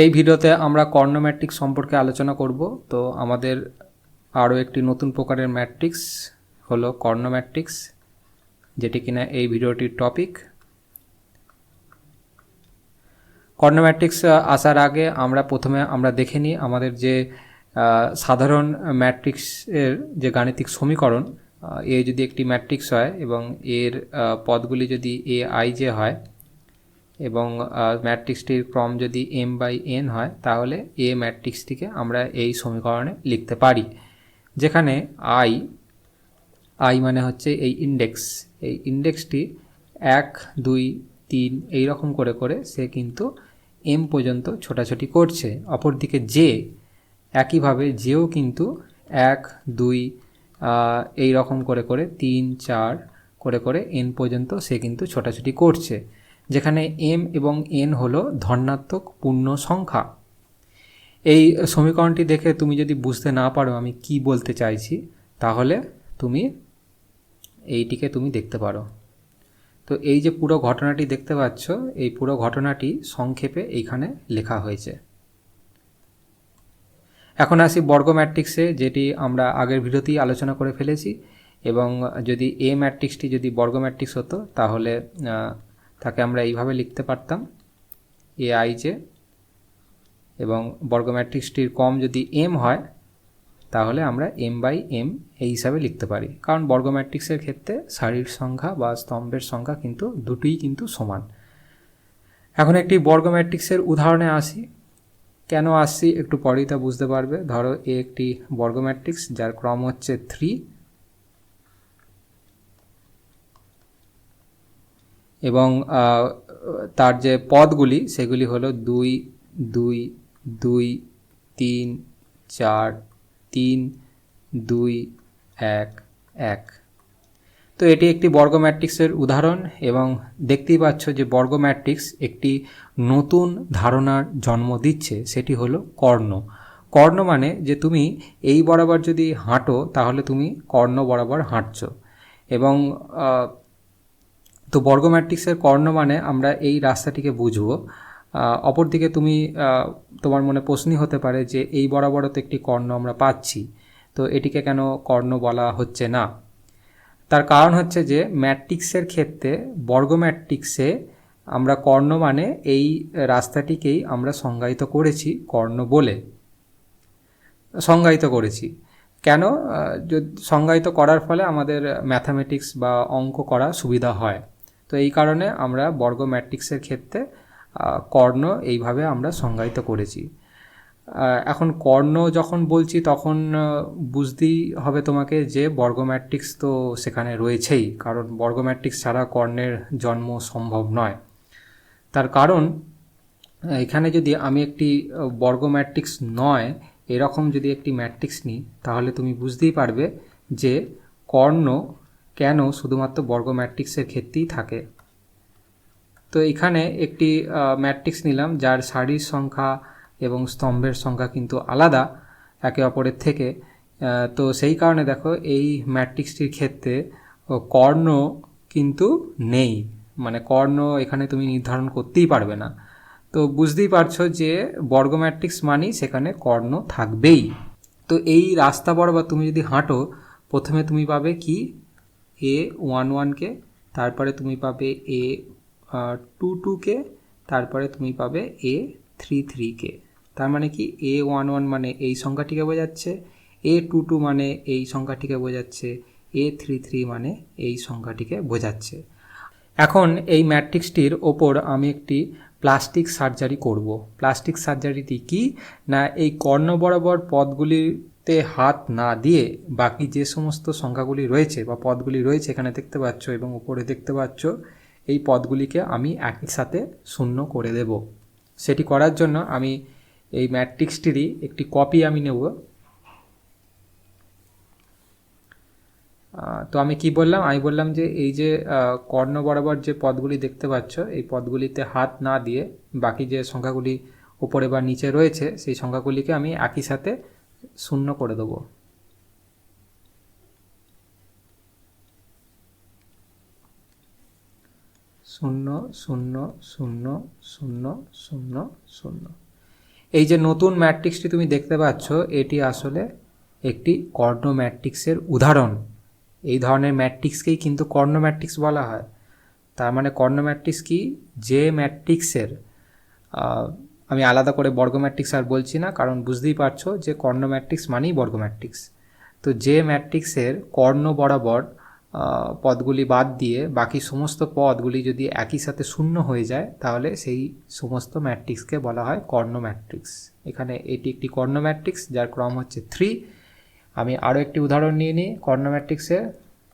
এই ভিডিওতে আমরা কর্ণ ম্যাট্রিক্স সম্পর্কে আলোচনা করব। তো আমাদের আরও একটি নতুন প্রকারের ম্যাট্রিক্স হলো কর্ণ ম্যাট্রিক্স, যেটি কিনা এই ভিডিওটির টপিক। কর্ণ ম্যাট্রিক্স আসার আগে প্রথমে আমরা দেখে নিই আমাদের যে সাধারণ ম্যাট্রিক্সের যে গাণিতিক সমীকরণ, এ যদি একটি ম্যাট্রিক্স হয় এবং এর পদগুলি যদি এ আই জে হয় এবং ম্যাট্রিক্সটির ক্রম যদি m/n হয়, তাহলে এ ম্যাট্রিক্সটিকে আমরা এই সমীকরণে লিখতে পারি, যেখানে আই মানে হচ্ছে এই ইন্ডেক্সটি 1, 2, 3 এই রকম করে করে সে কিন্তু m পর্যন্ত ছোটাছুটি করছে। অপরদিকে জে একইভাবে জেও কিন্তু 1, 2 এই রকম করে করে 3, 4 করে করে n পর্যন্ত সে কিন্তু ছোটাছুটি করছে, যেখানে m এবং n হলো ধনাত্মক পূর্ণ সংখ্যা। এই সমীকরণটি দেখে তুমি যদি বুঝতে না পারো আমি কি বলতে চাইছি, তাহলে তুমি এইটিকে তুমি দেখতে পারো। তো এই যে পুরো ঘটনাটি দেখতে পাচ্ছ, এই পুরো ঘটনাটি সংক্ষেপে এইখানে লেখা হয়েছে। এখন আসি বর্গ ম্যাট্রিক্সে, যেটি আমরা আগের ভিডিওতেই আলোচনা করে ফেলেছি। এবং যদি এ ম্যাট্রিক্সটি যদি বর্গ ম্যাট্রিক্স হতো, তাহলে তাকে আমরা এইভাবে লিখতে পারতাম, এ আই জে, এবং বর্গ ম্যাট্রিক্সটির কম যদি m হয়, তাহলে আমরা m/m এই হিসাবে লিখতে পারি, কারণ বর্গ ম্যাট্রিক্সের ক্ষেত্রে সারির সংখ্যা বা স্তম্ভের সংখ্যা কিন্তু দুটোই কিন্তু সমান। এখন একটি বর্গ ম্যাট্রিক্সের উদাহরণে আসি। কেন আসছি একটু পরেই তা বুঝতে পারবে। ধরো এ একটি বর্গ ম্যাট্রিক্স যার ক্রম হচ্ছে 3 এবং তার যে পদগুলি সেগুলি হলো 2, 2, 2, 3, 4, 3, 2, 1, 1। তো এটি একটি বর্গ ম্যাট্রিক্সের উদাহরণ, এবং দেখতেই পাচ্ছ যে বর্গ ম্যাট্রিক্স একটি নতুন ধারণার জন্ম দিচ্ছে, সেটি হলো কর্ণ। কর্ণ মানে যে তুমি এই বরাবর যদি হাঁটো, তাহলে তুমি কর্ণ বরাবর হাঁটছো। এবং তো বর্গ ম্যাট্রিক্সের কর্ণ মানে আমরা এই রাস্তাটিকে বুঝবো। অপরদিকে তোমার মনে প্রশ্নই হতে পারে যে এই বরাবরও তো একটি কর্ণ আমরা পাচ্ছি, তো এটিকে কেন কর্ণ বলা হচ্ছে না? তার কারণ হচ্ছে যে ম্যাট্রিক্সের ক্ষেত্রে বর্গ ম্যাট্রিক্সে আমরা কর্ণ মানে এই রাস্তাটিকেই আমরা সংজ্ঞায়িত করেছি কর্ণ বলে সংজ্ঞায়িত করেছি। কেন? সংজ্ঞায়িত করার ফলে আমাদের ম্যাথামেটিক্স বা অঙ্ক করা সুবিধা হয়। তো এই কারণে আমরা বর্গ ম্যাট্রিক্সের ক্ষেত্রে কর্ণ এইভাবে আমরা সংজ্ঞায়িত করেছি। এখন কর্ণ যখন বলছি তখন বুঝতেই হবে তোমাকে যে বর্গ ম্যাট্রিক্স তো সেখানে রয়েছেই, কারণ বর্গ ম্যাট্রিক্স ছাড়া কর্ণের জন্ম সম্ভব নয়। তার কারণ এখানে যদি আমি একটি বর্গ ম্যাট্রিক্স নয় এরকম যদি একটি ম্যাট্রিক্স নিই, তাহলে তুমি বুঝতেই পারবে যে কর্ণ কেন শুধুমাত্র বর্গ ম্যাট্রিক্সের ক্ষেত্রেই থাকে। তো এখানে একটি ম্যাট্রিক্স নিলাম যার সারির সংখ্যা এবং স্তম্ভের সংখ্যা কিন্তু আলাদা একে অপরের থেকে। তো সেই কারণে দেখো এই ম্যাট্রিক্সটির ক্ষেত্রে কর্ণ কিন্তু নেই, মানে কর্ণ এখানে তুমি নির্ধারণ করতেই পারবে না। তো বুঝতেই পারছো যে বর্গ ম্যাট্রিক্স মানেই সেখানে কর্ণ থাকবেই। তো এই রাস্তা বরাবর তুমি যদি হাঁটো, প্রথমে তুমি পাবে কি A11কে, তারপরে তুমি পাবে A22কে, তারপরে তুমি পাবে A33কে। তার মানে কি A11 মানে এই সংখ্যাটিকে বোঝাচ্ছে, A22 মানে এই সংখ্যাটিকে বোঝাচ্ছে, A33 মানে এই সংখ্যাটিকে বোঝাচ্ছে। এখন এই ম্যাট্রিক্সটির ওপর আমি একটি প্লাস্টিক সার্জারি করব। প্লাস্টিক সার্জারিটি কি না, এই কর্ণ বরাবর পদগুলিতে হাত না দিয়ে বাকি যে সমস্ত সংখ্যাগুলি রয়েছে বা পদগুলি রয়েছে এখানে দেখতে পাচ্ছ এবং উপরে দেখতে পাচ্ছ, এই পদগুলিকে আমি একই সাথে শূন্য করে দেব। সেটি করার জন্য আমি এই ম্যাট্রিক্সটিরই একটি কপি আমি নেব। তো আমি কি বললাম? আমি বললাম যে এই যে কর্ণ বরাবর যে পদগুলি দেখতে পাচ্ছ, এই পদগুলিতে হাত না দিয়ে বাকি যে সংখ্যাগুলি উপরে বা নিচে রয়েছে সেই সংখ্যাগুলিকে আমি একই সাথে শূন্য করে দেবো। শূন্য, শূন্য, শূন্য, শূন্য, শূন্য, শূন্য। এই যে নতুন ম্যাট্রিক্সটি তুমি দেখতে পাচ্ছ, এটি আসলে একটি কর্ণ ম্যাট্রিক্সের উদাহরণ। এই ধরনের ম্যাট্রিক্সকেই কিন্তু কর্ণ ম্যাট্রিক্স বলা হয়। তার মানে কর্ণ ম্যাট্রিক্স কি, যে ম্যাট্রিক্সের আমি আলাদা করে বর্গ ম্যাট্রিক্স আর বলছি না, কারণ বুঝতেই পারছো যে কর্ণ ম্যাট্রিক্স মানেই বর্গ ম্যাট্রিক্স। তো যে ম্যাট্রিক্সের কর্ণ বরাবর পদগুলি বাদ দিয়ে বাকি সমস্ত পদগুলি যদি একই সাথে শূন্য হয়ে যায়, তাহলে সেই সমস্ত ম্যাট্রিক্সকে বলা হয় কর্ণ ম্যাট্রিক্স। এখানে এটি একটি কর্ণ ম্যাট্রিক্স যার ক্রম হচ্ছে 3। আমি আরও একটি উদাহরণ নিয়ে নিই কর্ণ ম্যাট্রিক্সের।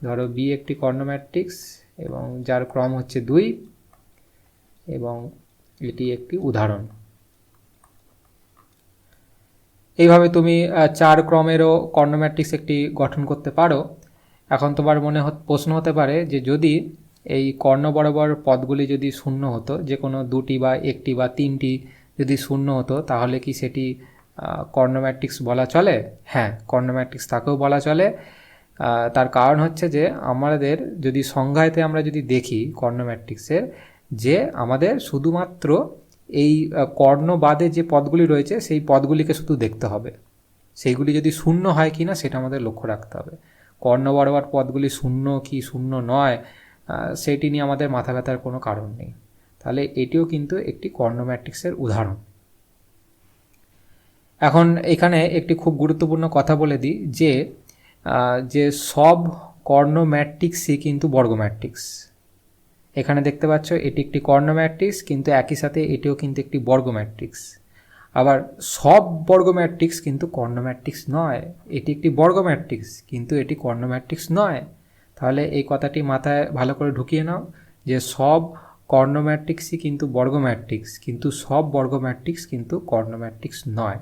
ধরো বি একটি কর্ণ ম্যাট্রিক্স এবং যার ক্রম হচ্ছে 2, এবং এটি একটি উদাহরণ। এইভাবে তুমি 4 ক্রমেরও কর্ণ ম্যাট্রিক্স একটি গঠন করতে পারো। এখন তোমার মনে প্রশ্ন হতে পারে যে যদি এই কর্ণ বরাবর পদগুলি যদি শূন্য হতো, যে কোনো 2টি বা 1টি বা 3টি যদি শূন্য হতো, তাহলে কি সেটি কর্ণ ম্যাট্রিক্স বলা চলে? হ্যাঁ, কর্ণ ম্যাট্রিক্স তাকেও বলা চলে। তার কারণ হচ্ছে যে আমাদের যদি সংজ্ঞাতে আমরা যদি দেখি কর্ণ ম্যাট্রিক্সের, যে আমাদের শুধুমাত্র এই কর্ণ বাদে যে পদগুলি রয়েছে সেই পদগুলিকে শুধু দেখতে হবে, সেইগুলি যদি শূন্য হয় কি না সেটা আমাদের লক্ষ্য রাখতে হবে। কর্ণ বরাবর পদগুলি শূন্য কি শূন্য নয় সেটি নিয়ে আমাদের মাথা ব্যথার কোনো কারণ নেই। তাহলে এটিও কিন্তু একটি কর্ণ ম্যাট্রিক্সের উদাহরণ। এখন এখানে একটি খুব গুরুত্বপূর্ণ কথা বলে দিই যে সব কর্ণ ম্যাট্রিক্সই কিন্তু বর্গ ম্যাট্রিক্স। এখানে দেখতে পাচ্ছ এটি একটি কর্ণ ম্যাট্রিক্স, কিন্তু একই সাথে এটিও কিন্তু একটি বর্গ ম্যাট্রিক্স। আবার সব বর্গ ম্যাট্রিক্স কিন্তু কর্ণ ম্যাট্রিক্স নয়। এটি একটি বর্গ ম্যাট্রিক্স কিন্তু এটি কর্ণ ম্যাট্রিক্স নয়। তাহলে এই কথাটি মাথায় ভালো করে ঢুকিয়ে নাও যে সব কর্ণ ম্যাট্রিক্সই কিন্তু বর্গ ম্যাট্রিক্স, কিন্তু সব বর্গ ম্যাট্রিক্স কিন্তু কর্ণ ম্যাট্রিক্স নয়।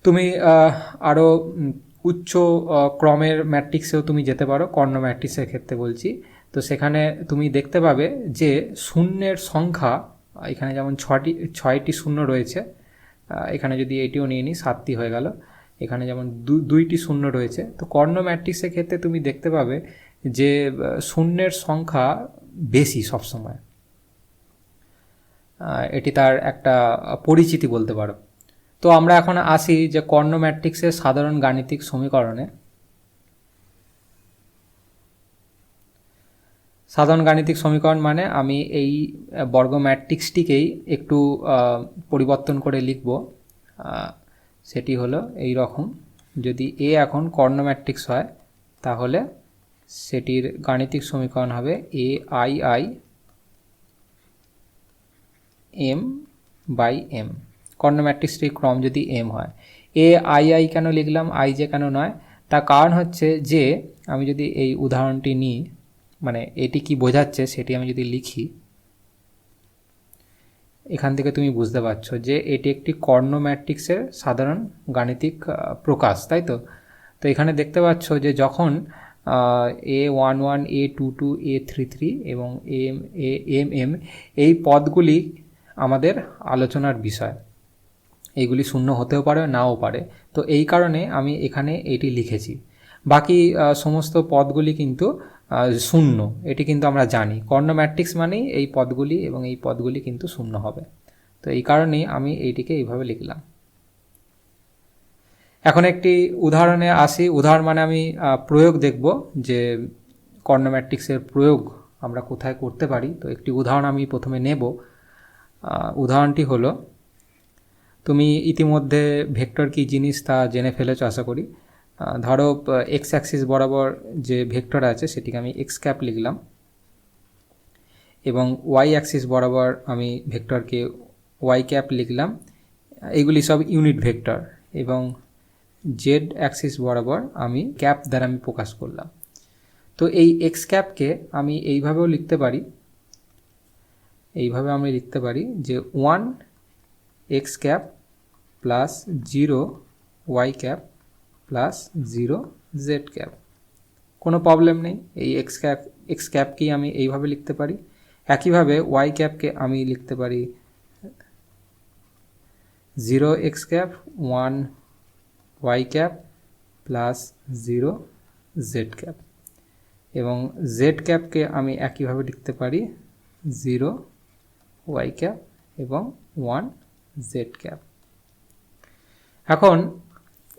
তুমি আরও উচ্চ ক্রমের ম্যাট্রিক্সেও তুমি যেতে পারো, কর্ণ ম্যাট্রিক্সের ক্ষেত্রে বলছি। তো সেখানে তুমি দেখতে পাবে যে শূন্যের সংখ্যা, এখানে যেমন 6টি শূন্য রয়েছে, এখানে যদি এটিও নিয়ে নিই 7টি হয়ে গেল। এখানে যেমন 2টি শূন্য রয়েছে। তো কর্ণ ম্যাট্রিক্সের ক্ষেত্রে তুমি দেখতে পাবে যে শূন্যের সংখ্যা বেশি সবসময়। এটি তার একটা পরিচিতি বলতে পারো। তো আমরা এখন আসি যে কর্ণ ম্যাট্রিক্সের সাধারণ গাণিতিক সমীকরণে। সাধারণ গাণিতিক সমীকরণ মানে আমি এই বর্গ ম্যাট্রিক্সটিকেই একটু পরিবর্তন করে লিখব। সেটি হলো এই রকম, যদি এ এখন কর্ণ ম্যাট্রিক্স হয় তাহলে সেটির গাণিতিক সমীকরণ হবে A I I M by M. কর্ণ ম্যাট্রিক্সটির ক্রম যদি এম হয়। এ আই আই কেন লিখলাম, আই যে কেন নয়? তার কারণ হচ্ছে যে আমি যদি এই উদাহরণটি নিই, মানে এটি কি বোঝাচ্ছে সেটি আমি যদি লিখি, এখান থেকে তুমি বুঝতে পারছো যে এটি একটি কর্ণ ম্যাট্রিক্সের সাধারণ গাণিতিক প্রকাশ, তাই তো? তো এখানে দেখতে পাচ্ছ যে যখন A11 A22 A33 এবং এম এই পদগুলি আমাদের আলোচনার বিষয়, এইগুলি শূন্য হতেও পারে নাও পারে। তো এই কারণে আমি এখানে এটি লিখেছি। বাকি সমস্ত পদগুলি কিন্তু শূন্য, এটি কিন্তু আমরা জানি। কর্ণ ম্যাট্রিক্স মানেই এই পদগুলি এবং এই পদগুলি কিন্তু শূন্য হবে। তো এই কারণেই আমি এইটিকে এইভাবে লিখলাম। এখন একটি উদাহরণে আসি। উদাহরণ মানে আমি প্রয়োগ দেখব যে কর্ণ ম্যাট্রিক্সের প্রয়োগ আমরা কোথায় করতে পারি। তো একটি উদাহরণ আমি প্রথমে নেব। উদাহরণটি হলো, তুমি ইতিমধ্যে ভেক্টর কি জিনিস তা জেনে ফেলেছ আশা করি। ধরো এক্স অ্যাক্সিস বরাবর যে ভেক্টর আছে সেটিকে আমি এক্স ক্যাপ লিখলাম, এবং ওয়াই অ্যাক্সিস বরাবর আমি ভেক্টরকে ওয়াই ক্যাপ লিখলাম। এইগুলি সব ইউনিট ভেক্টর, এবং জেড অ্যাক্সিস বরাবর আমি ক্যাপ দ্বারা আমি প্রকাশ করলাম। তো এই এক্স ক্যাপকে আমি এইভাবেও লিখতে পারি, এইভাবে আমি লিখতে পারি যে 1 x cap plus 0 y cap plus 0 z cap. কোনো প্রবলেম নেই, এই এক্স ক্যাপকেই আমি এইভাবে লিখতে পারি। একইভাবে ওয়াই ক্যাপকে আমি লিখতে পারি 0 x cap 1 y cap plus 0 z cap, এবং জেড ক্যাপকে আমি একইভাবে লিখতে পারি 0 ওয়াই ক্যাপ এবং 1 জেড ক্যাপ। এখন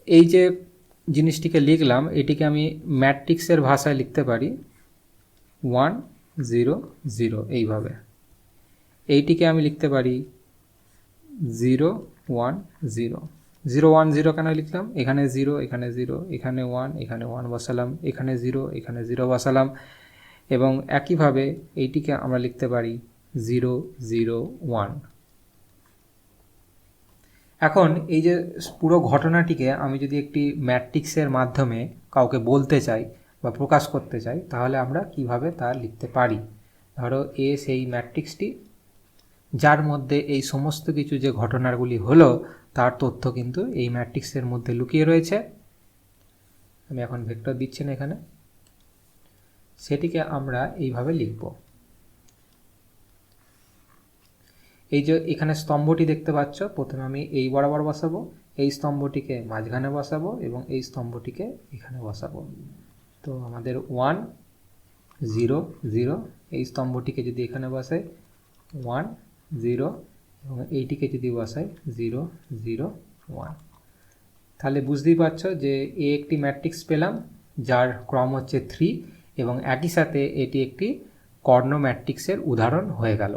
এই যে জিনিসটিকে লিখলাম এটিকে আমি ম্যাট্রিক্সের ভাষায় লিখতে পারি 1 0 0 এইভাবে। এইটিকে আমি লিখতে পারি 0 1 0। 0 1 0 কেন লিখলাম? এখানে 0 এখানে 0 এখানে 1 এখানে 1 বসালাম, এখানে 0 এখানে 0 বসালাম, এবং একইভাবে এইটিকে আমরা লিখতে পারি 0 0 1। এখন এই যে পুরো ঘটনাটিকে আমি যদি একটি ম্যাট্রিক্সের মাধ্যমে কাউকে বলতে চাই বা প্রকাশ করতে চাই, তাহলে আমরা কিভাবে তা লিখতে পারি। ধরো এ সেই ম্যাট্রিক্সটি যার মধ্যে এই সমস্ত কিছু যে ঘটনাগুলি হলো তার তথ্য কিন্তু এই ম্যাট্রিক্সের মধ্যে লুকিয়ে রয়েছে। আমি এখন ভেক্টর দিচ্ছি না এখানে, সেটিকে আমরা এইভাবে লিখব। এই যে এখানে স্তম্ভটি দেখতে পাচ্ছ, প্রথমে আমি এই বরাবর বসাবো, এই স্তম্ভটিকে মাঝখানে বসাবো এবং এই স্তম্ভটিকে এখানে বসাবো। তো আমাদের 1 0 0, এই স্তম্ভটিকে যদি এখানে বসাই 1 0, এবং এইটিকে যদি বসাই 0 0 1, তাহলে বুঝতেই পারছো যে এ একটি ম্যাট্রিক্স পেলাম যার ক্রম হচ্ছে 3, এবং একই সাথে এটি একটি কর্ণ ম্যাট্রিক্সের উদাহরণ হয়ে গেল।